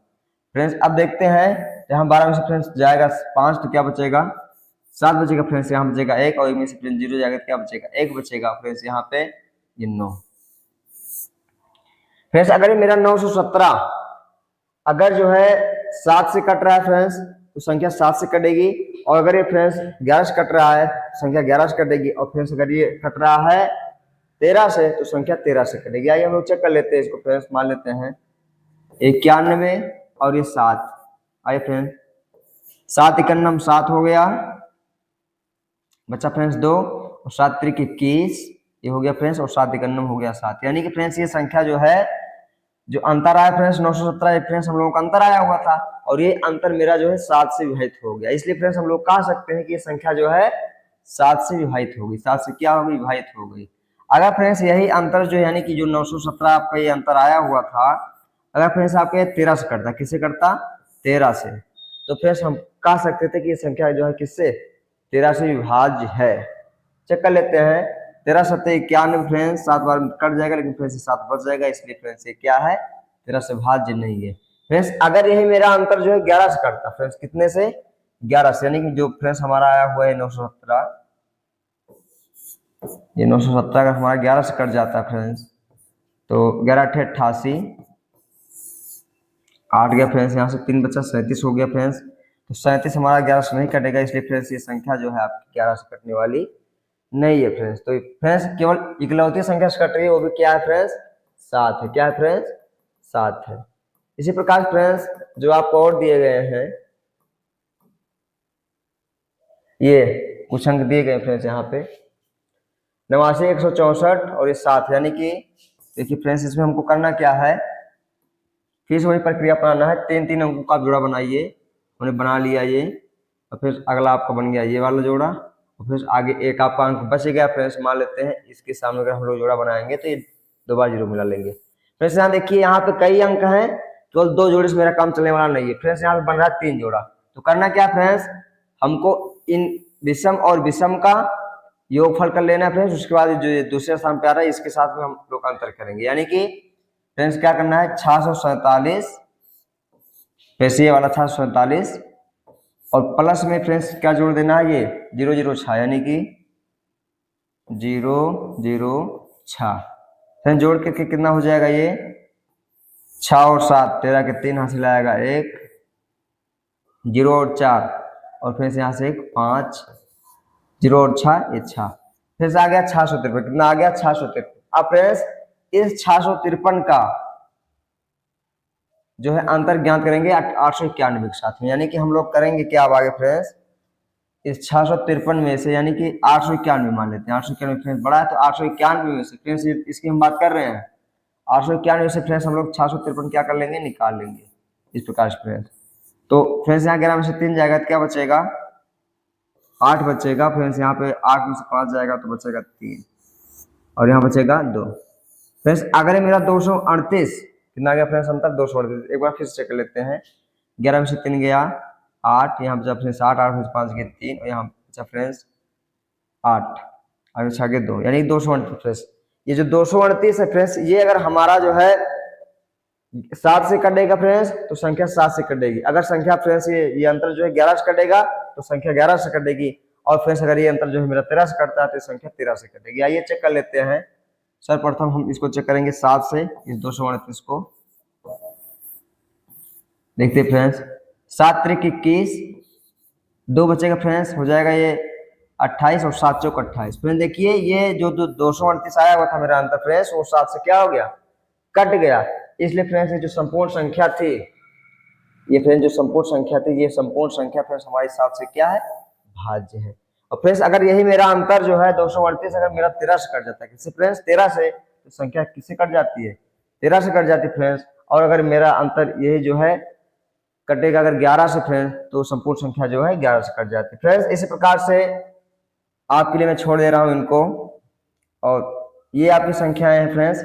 फ्रेंड्स अब देखते हैं यहाँ 12 में से फ्रेंड्स जाएगा 5 तो क्या बचेगा 7 बचेगा फ्रेंड्स, यहाँ बचेगा 1 और इनमें से फ्रेंड्स 0 जाएगा तो क्या बचेगा 1 बचेगा फ्रेंड्स। यहाँ पे ये 9 फ्रेंड्स। अगर ये मेरा 917 अगर जो है 7 से कट रहा है फ्रेंड्स तो संख्या 7 से कटेगी। और अगर ये फ्रेंड्स 11 से कट रहा है संख्या 11 से कटेगी। और फ्रेंड्स अगर ये कट रहा है 13 से तो संख्या 13 से कटेगी। आइए हम लोग चेक कर लेते हैं इसको फ्रेंड्स। मान लेते हैं 91 और ये 7। आइए फ्रेंड्स 7 91 7 हो गया, बच्चा फ्रेंड्स 2 और 7 3 21 ये हो गया फ्रेंड्स, और 7 91 हो गया 7। यानी कि फ्रेंड्स ये संख्या जो है जो अंतर आया फ्रेंड्स 917 फ्रेंड्स हम लोगों का अंतर आया हुआ था और ये अंतर मेरा जो है 7 से विभाजित हो गया। इसलिए फ्रेंड्स हम लोग कह सकते हैं कि ये संख्या जो है 7 से विभाजित होगी। 7 से क्या होगी, विभाजित हो गई। अगर फ्रेंड्स यही अंतर जो यानी कि जो 917 आपका ये अंतर आया हुआ था, अगर फ्रेंड्स आपके 13 से कटता, किससे कटता 13 से, तो फ्रेंड्स हम कह सकते थे कि ये संख्या जो है किससे 13 से विभाज्य है। चेक कर लेते हैं 13 7 91 फ्रेंड्स 7 बार कट जाएगा लेकिन फ्रेंड्स 7 बच जाएगा, इसलिए फ्रेंड्स ये क्या है 13 से भाज्य नहीं है। फ्रेंड्स अगर यही मेरा अंतर जो है 11 से कटता फ्रेंड्स, कितने से 11 से, यानी कि जो फ्रेंड्स हमारा आया हुआ है 917, ये 917 अगर हमारा 11 से कट जाता है फ्रेंड्स तो 11 8 88 8 गया फ्रेंड्स, यहाँ से 3 बचा 37 हो गया फ्रेंड्स। तो 37 हमारा 11 से नहीं कटेगा, इसलिए फ्रेंड्स ये संख्या जो है आपकी 11 से कटने वाली नहीं है फ्रेंड्स। तो फ्रेंड्स केवल इकलौती संख्या से कट रही है, वो भी क्या है फ्रेंड्स 7 है। क्या है फ्रेंड्स 7 है। इसी प्रकार फ्रेंड्स जो आपको और दिए गए हैं ये कुछ अंक दिए गए फ्रेंड्स यहाँ पे 89 164 और ये 7, यानी कि देखिए फ्रेंड्स इसमें हमको करना क्या है, फिर से वही प्रक्रिया अपनाना है। 3-3 अंकों का जोड़ा बनाइए, हमने बना लिया ये, और फिर अगला आपका बन गया ये वाला जोड़ा, और फिर आगे एक आपका अंक बच गया फ्रेंड्स। मान लेते हैं इसके सामने अगर हम लोग जोड़ा बनाएंगे तो ये 2 बार 0 मिला लेंगे फ्रेंड्स। यहाँ देखिए यहाँ पे कई अंक हैं, केवल 2 जोड़े से मेरा काम चलने वाला नहीं है फ्रेंड्स। यहाँ पे बन रहा है 3 जोड़ा, तो करना क्या फ्रेंड्स, हमको इन विषम और विषम का योगफल कर लेना है फ्रेंड्स। उसके बाद जो दूसरे स्थान पे आ रहा है इसके साथ में हम लोग अंतर करेंगे, यानी कि फ्रेंड्स क्या करना है 647, वैसे ये वाला 647 और प्लस में फ्रेंड्स क्या जोड़ देना है, ये 006 यानी कि 006 फ्रेंड्स जोड़ के कितना हो जाएगा, ये 6 और 7 13 के 3 हासिल आएगा 1, 0 और 4 और फिर से यहाँ से 1 5, 0 और 6 ये 6, फिर से आ गया 653, कितना आ गया 653। अब फ्रेंड्स इस 653 का जो है अंतर ज्ञात करेंगे 891 के साथ में, यानी कि हम लोग करेंगे क्या अब आगे फ्रेंड्स, इस 653 में से यानी कि 891 मान लेते हैं, 891 फ्रेंड्स बड़ा है तो 891 में से फ्रेंड्स इसकी हम बात कर रहे हैं, 891 से फ्रेंड्स हम लोग 653 क्या कर लेंगे, निकाल लेंगे इस प्रकार से फ्रेंड्स। तो फ्रेंड्स यहाँ 11 में से 3 जाएगा तो क्या बचेगा, 8 बचेगा फ्रेंड्स, यहाँ पे 8 में से 5 जाएगा तो बचेगा 3 और यहाँ बचेगा 2। फ्रेंड्स अगर मेरा 238 कितना गया फ्रेंड्स अंतर 238, एक बार फिर से चेक कर लेते हैं, 11 में से 3 गया 8, यहाँ बचा फ्रेंड्स 8, 8 में से 5 गए 3 और यहाँ बचा फ्रेंड्स 8 और 6 गए 2 यानी 238 फ्रेंड्स। ये जो 238 है फ्रेंड्स, ये अगर हमारा जो है 7 से कटेगा फ्रेंड्स तो संख्या 7 से कटेगी, अगर संख्या फ्रेंड्स ये अंतर जो है 11 से कटेगा तो संख्या 11 से कटेगी, और फ्रेंड्स अगर ये अंतर जो है मेरा 13 से कटता है तो संख्या 13 से कटेगी। आइए चेक कर लेते हैं। सर्वप्रथम हम इसको चेक करेंगे 7 से इस 238 को, देखते फ्रेंड्स 7 त्रिक 21, 2 बचेगा फ्रेंड्स, हो जाएगा ये 28 और 7 चौक 28। फ्रेंड्स देखिए ये जो 238 आया हुआ था मेरा अंतर फ्रेंड्स वो 7 से क्या हो गया, कट गया, इसलिए फ्रेंड्स ये जो संपूर्ण संख्या थी, ये फ्रेंड्स जो संपूर्ण संख्या थी, ये संपूर्ण संख्या फ्रेंड्स हमारे 7 से क्या है, भाज्य है। और फ्रेंड्स अगर यही मेरा अंतर जो है 238 अगर मेरा 13 से कट जाता है, किससे फ्रेंड्स 13 से, तो संख्या किससे कट जाती है, 13 से कट जाती है फ्रेंड्स। और अगर मेरा अंतर यही जो है कटेगा अगर 11 से फ्रेंड्स तो संपूर्ण संख्या जो है 11 से कट जाती है फ्रेंड्स। इसी प्रकार से आपके लिए मैं छोड़ दे रहा हूं इनको, और ये आपकी संख्याएं हैं फ्रेंड्स,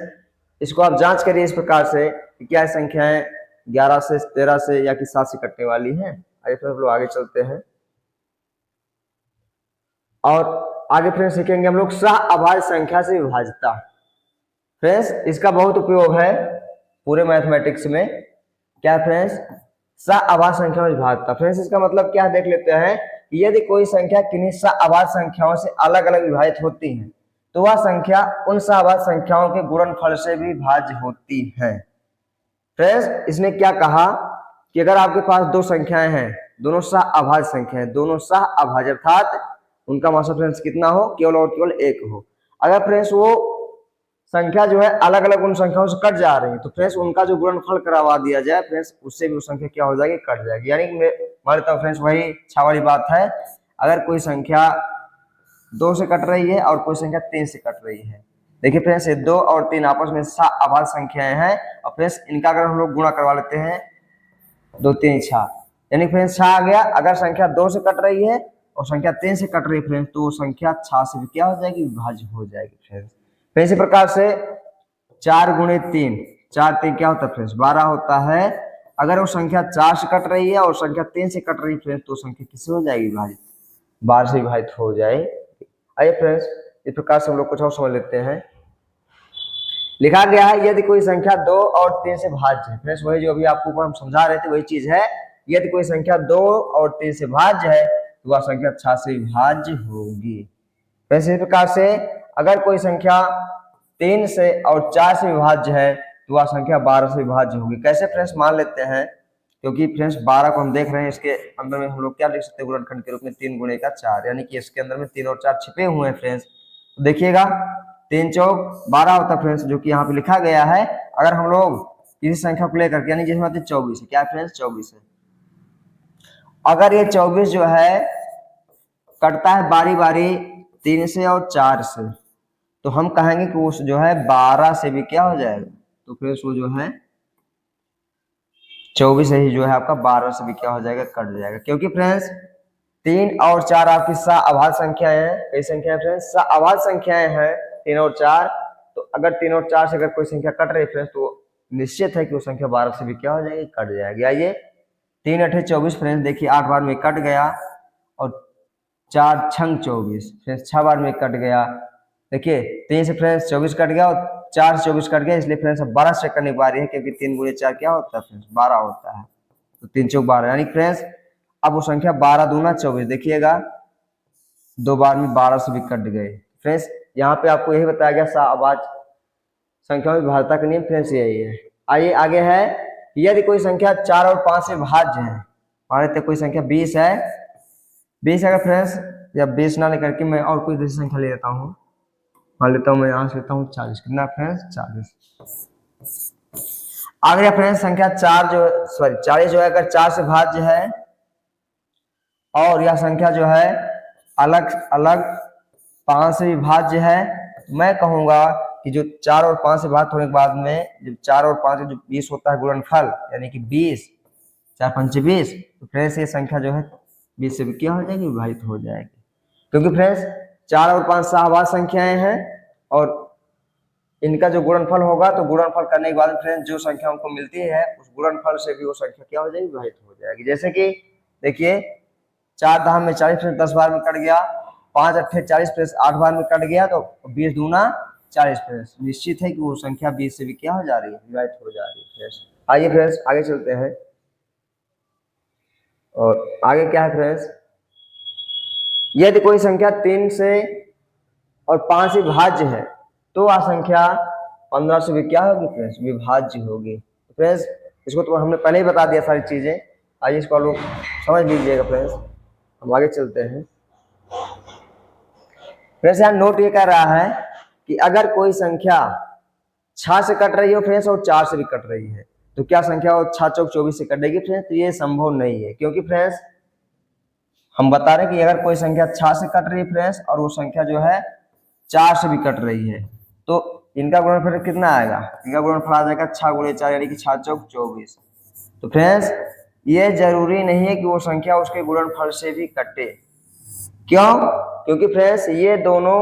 इसको आप जांच करिए इस प्रकार से कि क्या संख्याएं 11 से 13 से या कि 7 से कटने वाली हैं। आइए फिर हम लोग आगे चलते हैं और आगे फ्रेंड्स सीखेंगे हम लोग सह अभाज्य संख्या से विभाज्यता। फ्रेंड्स इसका बहुत उपयोग है पूरे मैथमेटिक्स में। क्या फ्रेंड्स, सह अभाज्य संख्या में विभाज्यता। फ्रेंड्स इसका मतलब क्या देख लेते हैं, यदि कोई संख्या किन्हीं सह अभाज्य संख्याओं से अलग अलग विभाजित होती है तो वह संख्या उन सह अभाज्य संख्याओं के गुणनफल से भी भाज्य होती है। फ्रेंड्स इसने क्या कहा कि अगर आपके पास दो संख्याएं हैं, दोनों सह अभाज्य संख्याएं, दोनों सह अभाज्य अर्थात उनका मात्रा फ्रेंड्स कितना हो, केवल और केवल 1 हो। अगर फ्रेंड्स वो संख्या जो है अलग अलग उन संख्याओं से कट जा रही है तो फ्रेंड्स उनका जो गुणनफल करवा दिया जाए फ्रेंड्स उससे भी वो संख्या क्या हो जाएगी, कट जाएगी। यानी मान लेता हूं फ्रेंड्स वही अच्छा वाली बात है, अगर कोई संख्या 2 से कट रही है और कोई संख्या 3 से कट रही है, देखिए फ्रेंड्स ये 2 और 3 आपस में सह अभाज्य संख्याएं हैं और फ्रेंड्स इनका अगर हम लोग गुणा करवा लेते हैं 2 3 6, यानी फ्रेंड्स 6 आ गया। अगर संख्या 2 से कट रही है और संख्या 3 से कट रही है फ्रेंड्स तो संख्या 6 से भी क्या हो जाएगी, विभाज्य हो जाएगी फ्रेंड्स। फिर इसी प्रकार से 4 गुणे 3, 4 3 क्या होता है फ्रेंड्स 12 होता है। अगर वो संख्या 4 से कट रही है और संख्या 3 से कट रही है फ्रेंड्स तो संख्या किससे हो जाएगी, विभाजित, 12 से विभाजित हो जाएगी। आइए फ्रेंड्स इस प्रकार से हम लोग कुछ और समझ लेते हैं। लिखा गया है यदि कोई संख्या 2 और 3 से भाज्य है। फ्रेंड्स वही जो अभी आपको ऊपर हम समझा रहे थे वही चीज है, यदि कोई संख्या 2 और 3 से भाज्य है तो वह संख्या 6 से विभाज्य होगी। वैसे इस प्रकार से अगर कोई संख्या 3 से और 4 से विभाज्य है तो वह संख्या 12 से विभाज्य होगी। कैसे फ्रेंड्स, मान लेते हैं, क्योंकि फ्रेंड्स 12 को हम देख रहे हैं, इसके अंदर में हम लोग क्या लिख सकते हैं गुणनखंड के रूप में 3 गुणे का 4, यानी कि इसके अंदर में 3 और 4 छिपे हुए हैं फ्रेंड्स। तो देखिएगा 3 चौक 12 होता है फ्रेंड्स, जो कि यहाँ पे लिखा गया है। अगर हम लोग किसी संख्या को लेकर यानी जैसे 24 है, क्या फ्रेंड्स 24 है, अगर ये 24 जो है कटता है बारी बारी 3 से और 4 से तो हम कहेंगे कि वो जो है 12 से भी क्या हो जाएगा, तो फ्रेंड्स वो जो है 24 से ही जो है आपका 12 से भी क्या हो जाएगा, कट जाएगा। क्योंकि फ्रेंड्स 3 और 4 आपकी सह अभाज्य संख्याएं हैं। कई संख्याएं फ्रेंड्स सह अभाज्य संख्याएं हैं 3 और 4, तो अगर 3 और 4 से अगर कोई संख्या कट रही है फ्रेंड्स तो निश्चित है कि वो संख्या 12 से भी क्या हो जाएगी, कट जाएगी। आइए 3 8 24 फ्रेंड्स, देखिए 8 बार में कट गया और 4 छंग 24 फ्रेंड्स 6 बार में कट गया। देखिए 3 से फ्रेंड्स 24 कट गया और 4 से 24 कट गया, इसलिए फ्रेंड्स अब 12 से करने की बारी है, क्योंकि 3 गुणे 4 क्या होता है फ्रेंड्स 12 होता है। तो 3 चौक 12, यानी फ्रेंड्स अब वो संख्या 12 दूना 24, देखिएगा 2 बार में 12 से भी कट गए। फ्रेंड्स यहाँ पे आपको यही बताया गया शाहबाज संख्या में विभाज्यता का नियम फ्रेंड्स यही है। आइए आगे है, यदि कोई संख्या 4 और 5 से भाज्य है, मान लेते कोई संख्या 20 है, 20 अगर फ्रेंड्स, या 20 ना लेकर के मैं और कोई दूसरी संख्या ले लेता हूँ, मान लेता हूँ मैं यहाँ से लेता हूँ 40, कितना फ्रेंड्स 40। अगर फ्रेंड्स संख्या 40 जो है अगर 4 से भाज्य है और यह संख्या जो है अलग अलग 5 से विभाज्य है, मैं कहूंगा कि जो 4 और 5 से भाग होने के बाद में जब 4 और 5 जो 20 होता है गुणनफल, यानी कि 20, 4 पंचे 20, तो फ्रेंड्स ये संख्या जो है 20 से भी क्या हो जाएगी, विभाजित हो जाएगी। क्योंकि फ्रेंड्स 4 और 5 शाहबाज संख्याएं हैं और इनका जो गुणनफल होगा, तो गुणनफल करने के बाद फ्रेंड्स जो संख्या हमको मिलती है उस गुणनफल से भी वो संख्या क्या हो जाएगी, विभाजित हो जाएगी। जैसे कि देखिए 4 धाम में 40 फ्रेंड्स 10 बार में कट गया, 5 अट्ठे 40 फ्रेंड्स 8 बार में कट गया, तो 20 दूना 40 फ्रेंड्स, निश्चित है कि वो संख्या 20 से भी क्या हो जा रही है, विभाजित हो जा रही है फ्रेंड्स। आइए फ्रेंड्स आगे चलते हैं, और आगे क्या है फ्रेंड्स, यदि कोई संख्या 3 से और 5 से विभाज्य है तो वह संख्या 15 से भी क्या होगी फ्रेंड्स, विभाज्य होगी। फ्रेंड्स इसको तो हमने पहले ही बता दिया सारी चीजें, आइए इसको लोग समझ लीजिएगा फ्रेंड्स। हम आगे चलते हैं फ्रेंड्स। यहाँ नोट ये कह रहा है कि अगर कोई संख्या 6 से कट रही हो फ्रेंड्स और 4 से भी कट रही है, तो क्या संख्या वो 6 चौक 24 से कटेगी फ्रेंड्स, तो ये संभव नहीं है। क्योंकि फ्रेंड्स हम बता रहे हैं कि अगर कोई संख्या 6 से कट रही है फ्रेंड्स और वो संख्या जो है 4 से भी कट रही है, तो इनका गुणनफल कितना आएगा, इनका गुणनफल आ जाएगा 6 गुणे 4 यानी कि 6 चौक 24। तो फ्रेंड्स ये जरूरी नहीं है कि वो संख्या उसके गुणनफल से भी कटे। क्यों? क्योंकि फ्रेंड्स ये दोनों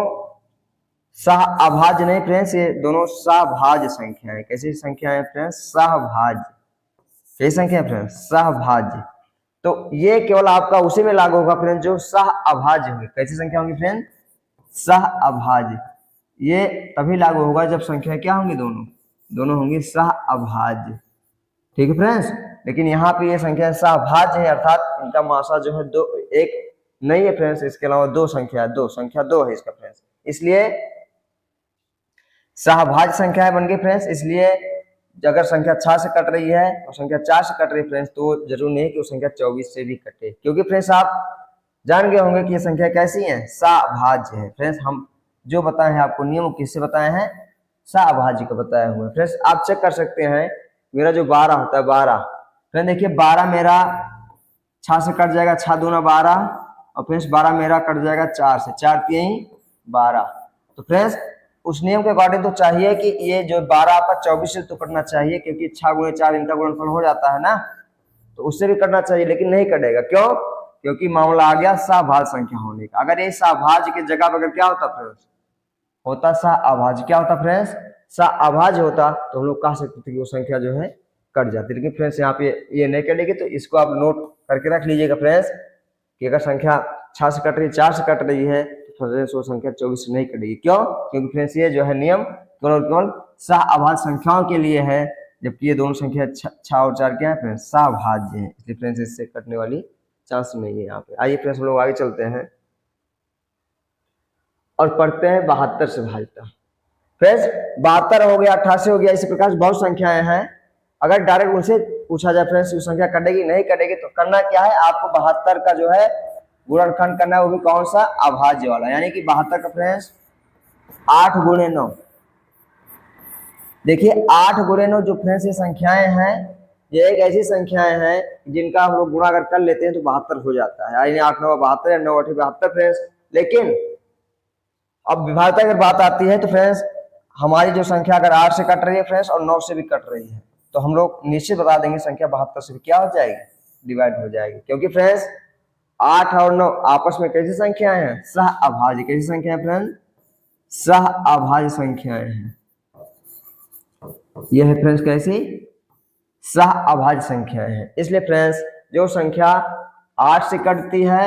सहअभाज्य नहीं फ्रेंड्स, ये दोनों सहभाज्य संख्या है। कैसी संख्या है फ्रेंड्स, सहभाज्य। कैसी संख्या है फ्रेंड्स, सहभाज्य। तो ये केवल आपका उसी में लागू होगा फ्रेंड्स जो सहअभाज्य होगी। कैसी संख्या होगी फ्रेंड्स, सहअभाज्य। ये तभी लागू होगा जब संख्या क्या होंगी, दोनों होंगी सहअभाज्य। ठीक है फ्रेंड्स। लेकिन यहाँ पे ये संख्या सहभाज्य है, अर्थात इनका मासा जो है दो, एक नहीं है फ्रेंड्स, इसके अलावा दो संख्या दो है इसका फ्रेंड्स, इसलिए सहभाज्य संख्याएं बन गई फ्रेंड्स। इसलिए अगर संख्या 6 से कट रही है और संख्या 4 से कट रही है फ्रेंड्स, तो जरूर नहीं है कि वो संख्या 24 से भी कटे। क्योंकि फ्रेंड्स आप जान गए होंगे कि ये संख्या कैसी है, सहभाज्य है फ्रेंड्स। हम जो बताए हैं आपको नियम किससे बताए हैं, सहभाज्य को बताए हुए। फ्रेंड्स आप चेक कर सकते हैं, मेरा जो 12 होता है 12 फ्रेंड, देखिए 12 मेरा 6 से कट जाएगा, 6 दूना 12, और फ्रेंड्स 12 मेरा कट जाएगा 4 से, 4 3 12। तो फ्रेंड्स उस नियम के अकॉर्डिंग तो चाहिए कि ये जो 12 आपका 24 से तो कटना चाहिए, क्योंकि 6 गुणे 4 इनका गुणनफल हो जाता है ना, तो उससे भी कटना चाहिए, लेकिन नहीं कटेगा। क्यों? क्योंकि मामला आ गया सहभाज्य संख्या होने का। अगर ये सहभाज्य की जगह पर अगर क्या होता फ्रेंड्स, होता सहअभाज्य, क्या होता फ्रेंड्स, सहअभाज्य होता, तो हम लोग कह सकते थे कि वो संख्या जो है कट जाती। लेकिन फ्रेंड्स यहाँ पे ये नहीं कटेगी, तो इसको आप नोट करके रख लीजिएगा फ्रेंड्स कि अगर संख्या 6 से कट रही है, 4 से कट रही है, तो फ्रेंड्स वो संख्या 24 से नहीं कटेगी। क्यों? क्योंकि फ्रेंड्स ये जो है नियम केवल सहअभाज्य संख्याओं के लिए है, जबकि ये दोनों संख्या 6 और 4 क्या है फ्रेंड्स, सहभाज्य है, इसलिए फ्रेंड्स इससे कटने वाली चांस नहीं है यहाँ पे। आइए फ्रेंड्स हम लोग आगे चलते हैं और पढ़ते हैं 72 से भाज्यता। फ्रेंड्स 72 हो गया, 88 हो गया, इसी प्रकार बहुत संख्याएं हैं। अगर डायरेक्ट उनसे पूछा जाए फ्रेंड्स वो संख्या कटेगी नहीं कटेगी, तो करना क्या है, आपको 72 का जो है गुणनखंड करना है, वो भी कौन सा, अभाज्य वाला। यानी कि 72 का फ्रेंड्स 8 गुणे 9। देखिए 8 गुणे 9 जो फ्रेंड्स ये संख्याएं हैं, ये एक ऐसी संख्याएं हैं जिनका हम लोग गुणा अगर कर लेते हैं तो 72 हो जाता है। यानी 8 9 72 या 9 8 72 फ्रेंड्स। लेकिन अब विभाज्यता अगर बात आती है तो फ्रेंड्स हमारी जो संख्या अगर 8 से कट रही है फ्रेंड्स और 9 से भी कट रही है, तो हम लोग निश्चित बता देंगे संख्या 72 से भी क्या हो जाएगी, डिवाइड हो जाएगी। क्योंकि फ्रेंड्स 8 और 9 आपस में कैसी संख्याएं हैं, सहअभाज्य। कैसी संख्या है फ्रेंड्स, सहअभाज्य संख्याएं हैं। यह है फ्रेंड्स कैसी, सहअभाज्य संख्याएं हैं। इसलिए फ्रेंड्स जो संख्या 8 से कटती है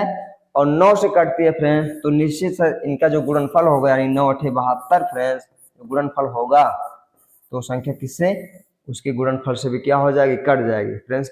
और 9 से कटती है फ्रेंड्स, तो निश्चित से इनका जो गुणनफल होगा यानी 9 8 72 फ्रेंड्स, गुणनफल होगा तो संख्या किससे, उसके गुणनफल से भी क्या हो जाएगी, कट जाएगी फ्रेंड्स।